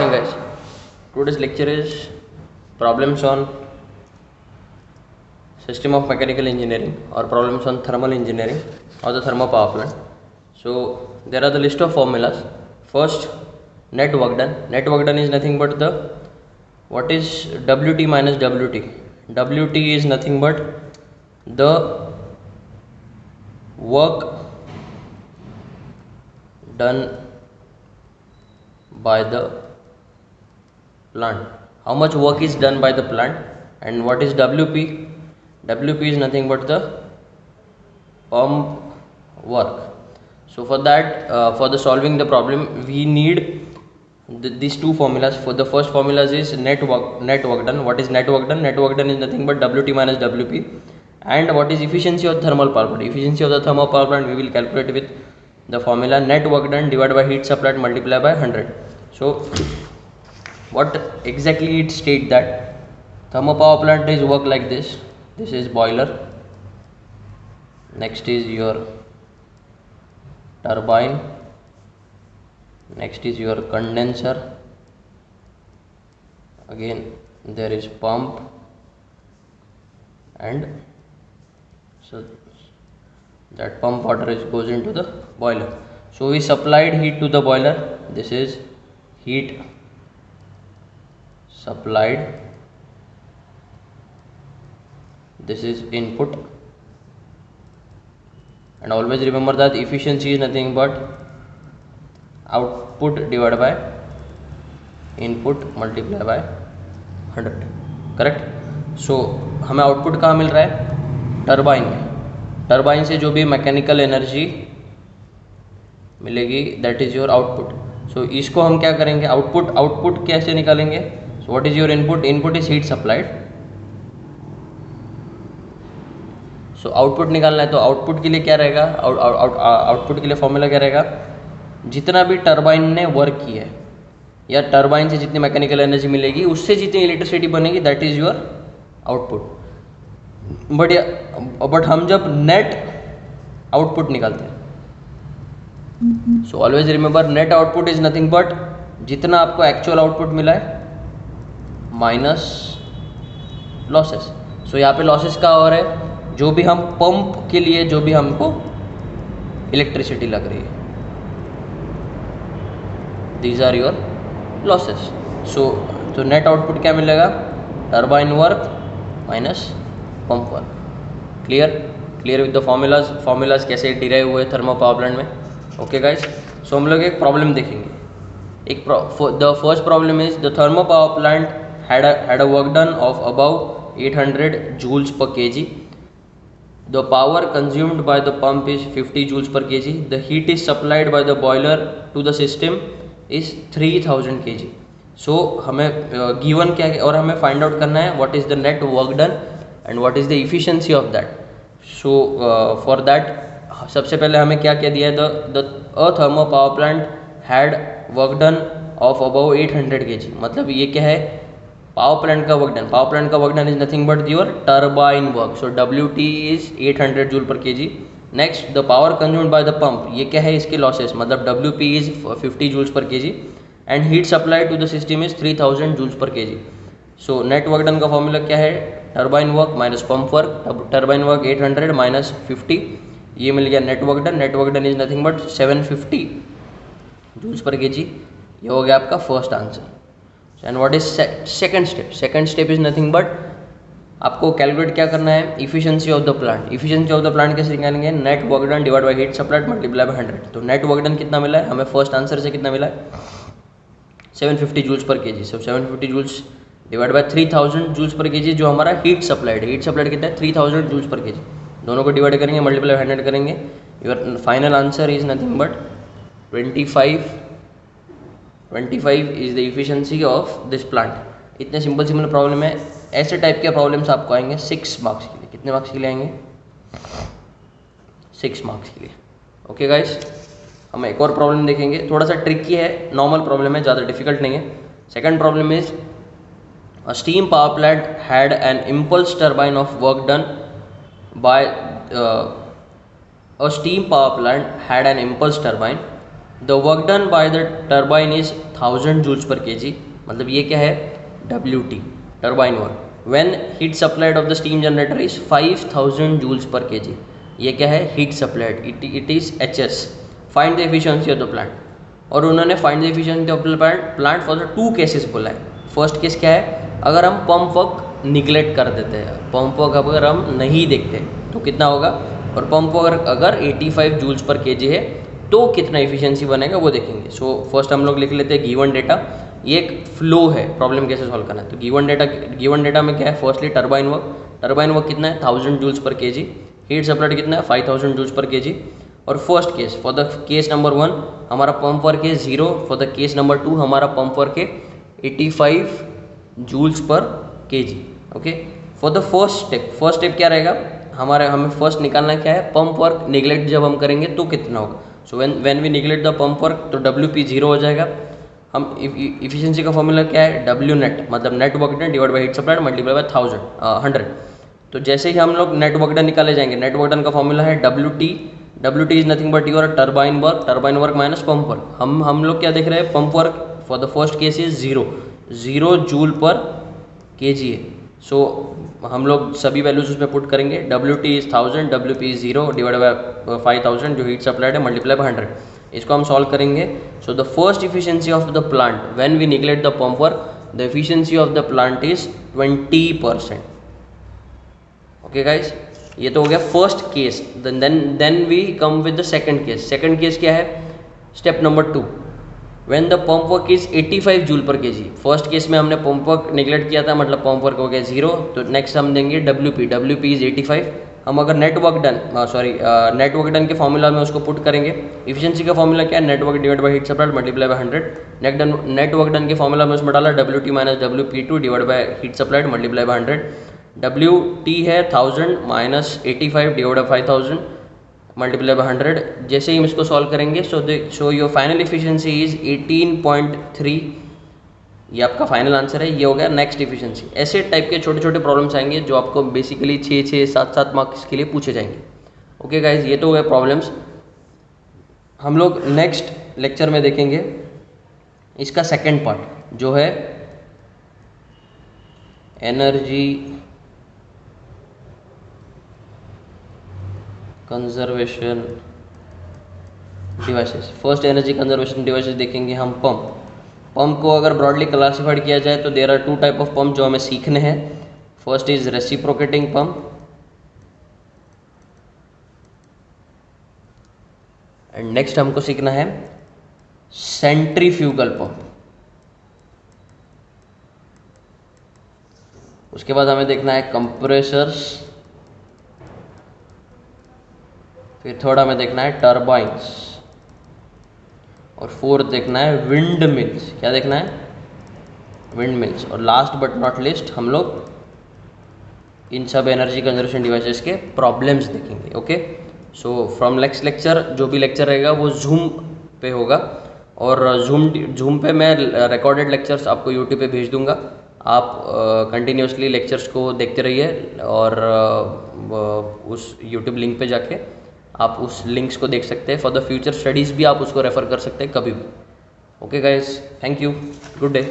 morning guys. Today's lecture is problems on system of mechanical engineering or problems on thermal engineering or the thermal power plant. So there are the list of formulas. First, net work done. Net work done is nothing but the what is WT minus WT. WT is nothing but the work done by the plant. How much work is done by the plant? And what is WP? WP is nothing but the pump work. So for that, for the solving the problem, we need these two formulas. For the first formula is net work done. What is net work done? Net work done is nothing but WT minus WP. And what is efficiency of thermal power plant? Efficiency of the thermal power plant we will calculate with the formula net work done divided by heat supplied multiplied by 100. So what exactly it state that thermal power plant is work like this. This is boiler, next is your turbine, next is your condenser, again there is pump, and so that pump water goes into the boiler. So we supplied heat to the boiler. This is heat supplied, this is input, and always remember that efficiency is nothing but output divided by input multiplied by 100. Correct. सो हमें output कहाँ मिल रहा है? Turbine में. Turbine से जो भी mechanical energy मिलेगी that is your output. सो इसको हम क्या करेंगे? आउटपुट कैसे निकालेंगे? So what is your input? Input is heat supplied. So output निकालना है तो आउटपुट के लिए क्या रहेगा? आउटपुट के लिए फॉर्मूला क्या रहेगा? जितना भी टरबाइन ने वर्क किया है या टरबाइन से जितनी मैकेनिकल एनर्जी मिलेगी उससे जितनी इलेक्ट्रिसिटी बनेगी that is your output. But हम जब नेट आउटपुट निकालते हैं, so always remember net output is nothing but जितना आपको एक्चुअल आउटपुट मिला है माइनस लॉसेस. सो यहाँ पे लॉसेस का और है जो भी हम पंप के लिए जो भी हमको इलेक्ट्रिसिटी लग रही है, these are your losses. So net output क्या मिलेगा? Turbine work minus pump work. Clear with the formulas कैसे डिराइव हुए थर्मल पावर प्लांट में. ओके गाइस, सो हम लोग एक प्रॉब्लम देखेंगे. The first problem is the thermal power plant had a work done of above 800 joules per kg. The power consumed by the pump is 50 joules per kg. The heat is supplied by the boiler to the system is 3000 kg. So हमें given क्या है और हमें find out करना है what is the net work done and what is the efficiency of that. So for that सबसे पहले हमें क्या दिया है? The thermal power plant had work done of above 800 kg. मतलब ये क्या है? पावर प्लांट का वर्क डन. पावर प्लांट का work done is nothing but your turbine work. So WT is 800 joule per kg. Next the power consumed by the pump. ये क्या है? इसके लॉसेस. मतलब WP is 50 joules per kg and heat supplied to the system is 3000 joules per kg. So net work done का formula क्या है? Turbine work minus pump work. Turbine work 800 minus 50, ये मिल गया net work done. Net work done is nothing but 750 joules per kg. ये हो गया आपका first answer. And what is second step? Second step is nothing but आपको calculate क्या करना है? Efficiency of the plant. Efficiency of the plant कैसे निकालेंगे? Net work done divide by heat supplied multiply by 100. तो नेट वर्क डन कितना मिला है हमें? फर्स्ट आंसर से कितना मिला है? 750 joules per kg. So 750 joules divide by 3000 joules per kg जो हमारा हीट सप्लाइड है. हीट सप्लाइड कितना है? 3000 जूल्स पर kg. दोनों को डिवाइड करेंगे मल्टीप्लाई 100 करेंगे. Your final answer is nothing but 25 is the efficiency of this plant. इतने सिंपल प्रॉब्लम है. ऐसे टाइप के प्रॉब्लम्स आपको आएंगे 6 मार्क्स के लिए. कितने मार्क्स के लिए आएंगे? 6 मार्क्स के लिए. ओके गाइस, हम एक और प्रॉब्लम देखेंगे. थोड़ा सा ट्रिकी है, नॉर्मल प्रॉब्लम है, ज़्यादा डिफिकल्ट नहीं है. Second problem is a steam power plant had an impulse turbine of work done by a steam power plant had an impulse turbine the work done by the turbine is 1000 joules पर kg, मतलब ये क्या है, WT turbine work. When heat supplied of the steam generator is 5000 joules पर kg, ये क्या है, heat supplied, it is HS। Find the efficiency of the plant, और उन्होंने find the efficiency of the plant for the 2 cases बोला है। First case क्या है, अगर हम पंप वर्क निगलेक्ट कर देते हैं, पंप वर्क अगर हम नहीं देखते तो कितना होगा, और पंप वर्क अगर 85 जूल्स पर केजी है तो कितना एफिशिएंसी बनेगा वो देखेंगे। सो फर्स्ट हम लोग लिख लेते हैं गिवन डेटा, ये एक फ्लो है, प्रॉब्लम कैसे सॉल्व करना है। तो गिवन डेटा में क्या है, फर्स्टली टर्बाइन वर्क कितना है, 1000 जूल्स पर केजी, हीट सप्लाइड कितना है, 5000 जूल्स पर केजी। और first case, for the case number 1 हमारा पंप वर्क है 0, फॉर द केस नंबर 2 हमारा पंप वर्क है 85 जूल्स पर kg. Okay, for the first step क्या रहेगा, हमें फर्स्ट निकालना क्या है, पंप वर्क निगलेक्ट जब हम करेंगे तो कितना होगा। So when we neglect the pump work तो WP 0 हो जाएगा। हम इफिशिएंसी का फॉर्मूला क्या है, W नेट, मतलब net work done divide by heat supplied multiply by 100। तो जैसे ही हम लोग नेट वर्क डन निकाले जाएंगे, नेट वर्क डन का फॉर्मूला है WT is nothing but your turbine work minus pump work. हम लोग क्या देख रहे हैं, pump work for the first case is 0 joule पर केजी है। सो हम लोग सभी वैल्यूज उसमें पुट करेंगे, WT is 1000, WP is 0 divide by 5000 जो हीट सप्लाइड है मल्टीप्लाई बाय 100। इसको हम सॉल्व करेंगे। So the first efficiency of the plant when we neglect the pump work, the efficiency of the plant is 20%। Okay guys, ये तो हो गया first case. Then we come with the second case. Second case क्या है, step number 2, when the pump work is 85 joule पर KG. First case में हमने pump work neglect किया था, मतलब पंप वर्क हो गया 0, तो नेक्स्ट हम देंगे WP इज 85। हम अगर नेट वर्क डन के फॉर्मूला में उसको पुट करेंगे, इफिशिएंसी का फॉर्मूला क्या है, net work divide by heat supplied multiply by 100। Net work done के फॉर्मूला में उसमें डाला WT minus WP2 divide by heat supplied multiply by 100। WT है 1000 minus 85 divide by 5000 multiply by 100। जैसे ही हम इसको सॉल्व करेंगे, so your final efficiency is 18.3, ये आपका फाइनल आंसर है। ये हो गया नेक्स्ट इफिशिएंसी। ऐसे टाइप के छोटे छोटे प्रॉब्लम्स आएंगे जो आपको बेसिकली 6 7 मार्क्स के लिए पूछे जाएंगे। ओके गाइज, ये तो हो गए प्रॉब्लम्स। हम लोग नेक्स्ट लेक्चर में देखेंगे इसका सेकेंड पार्ट जो है energy conservation devices. First energy conservation devices देखेंगे हम पंप को अगर ब्रॉडली क्लासिफाइड किया जाए तो there are 2 type of pump जो हमें सीखने हैं। First is reciprocating pump and next हमको सीखना है सेंट्रीफ्यूगल पंप। उसके बाद हमें देखना है कंप्रेसर्स, फिर थर्ड हमें देखना है टर्बाइंस, और फोर्थ देखना है विंड मिल्स। क्या देखना है, विंड मिल्स। और लास्ट बट नॉट लिस्ट हम लोग इन सब एनर्जी कंजर्वेशन डिवाइसेस के प्रॉब्लम्स देखेंगे। Okay, so from next lecture, जो भी लेक्चर रहेगा वो जूम पे होगा, और जूम पे मैं रिकॉर्डेड लेक्चर्स आपको यूट्यूब पे भेज दूंगा। आप कंटिन्यूसली लेक्चर्स को देखते रहिए, और उस यूट्यूब लिंक पे जाके आप उस लिंक्स को देख सकते हैं। फॉर द फ्यूचर स्टडीज़ भी आप उसको रेफ़र कर सकते हैं कभी भी। Okay guys, thank you, good day.